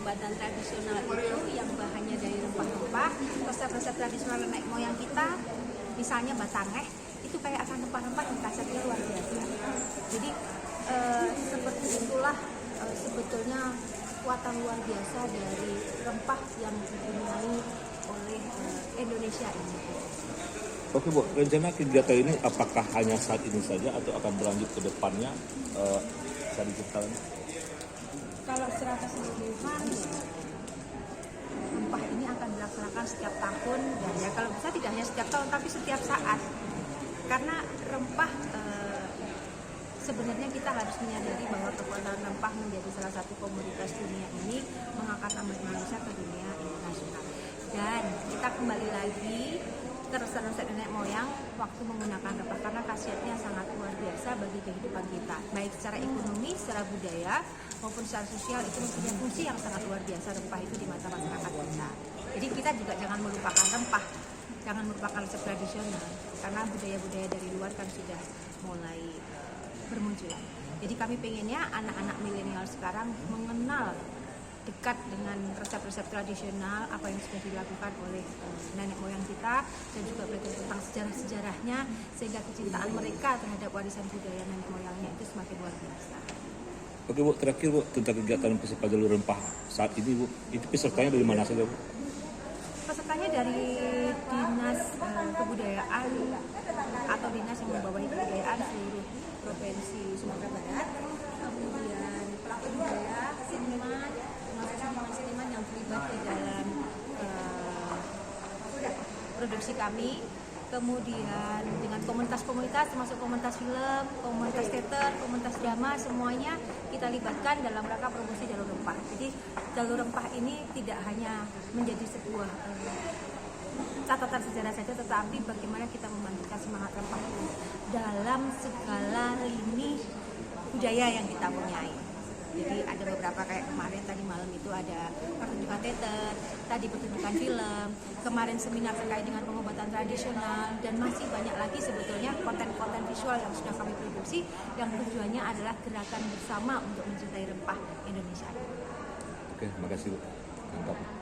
pengobatan tradisional itu yang bahannya dari rempah-rempah, resep-resep tradisional nenek moyang kita, misalnya batangeh, itu kayak akan rempah-rempah yang khasiatnya luar biasa. Jadi seperti itulah sebetulnya kekuatan luar biasa dari rempah yang dipunyai oleh Indonesia ini. Oke Bu, rencana kegiatan ini apakah hanya saat ini saja atau akan berlanjut ke depannya? Bisa diceritakan? Kalau secara keseluruhan, rempah ini akan dilaksanakan setiap tahun, dan ya kalau bisa tidak hanya setiap tahun tapi setiap saat. Karena rempah sebenarnya kita harus menyadari bahwa kekuatan rempah menjadi salah satu komoditas dunia ini mengangkat nama Indonesia ke dunia internasional. Dan kita kembali lagi ke resep-resep nenek moyang waktu menggunakan rempah karena khasiatnya sangat luar biasa bagi kehidupan kita, baik secara ekonomi, secara budaya maupun secara sosial. Itu mempunyai fungsi yang sangat luar biasa rempah itu di mata masyarakat kita. Jadi kita juga jangan melupakan rempah, jangan melupakan resep tradisional karena budaya-budaya dari luar kan sudah mulai bermunculan. Jadi kami pengennya anak-anak milenial sekarang mengenal dekat dengan resep-resep tradisional apa yang sudah dilakukan oleh nenek moyang kita, dan juga belajar tentang sejarah-sejarahnya sehingga kecintaan mereka terhadap warisan budaya nenek moyangnya itu semakin luar biasa. Oke Bu, terakhir Bu, tentang kegiatan Pusaka Jalur Rempah saat ini Bu, itu pesertanya dari mana saja Bu? Pesertanya dari Dinas Kebudayaan atau dinas yang membawahi kebudayaan seluruh Provinsi Sumatera Barat, kemudian pelaku budaya, seniman, termasuk seniman yang terlibat di dalam produksi kami, kemudian dengan komunitas-komunitas termasuk komunitas film, komunitas teater, komunitas drama, semuanya kita libatkan dalam rangka promosi jalur rempah. Jadi jalur rempah ini tidak hanya menjadi sebuah catatan sejarah saja, tetapi bagaimana kita membangkitkan semangat rempah itu dalam segala lini budaya yang kita punyai. Jadi ada beberapa kayak kemarin tadi malam itu ada pertunjukan teater, tadi pertunjukan film, kemarin seminar terkait dengan pengobatan tradisional, dan masih banyak lagi sebetulnya konten-konten visual yang sudah kami produksi yang tujuannya adalah gerakan bersama untuk mencintai rempah Indonesia. Oke, terima kasih Bu. Mantap.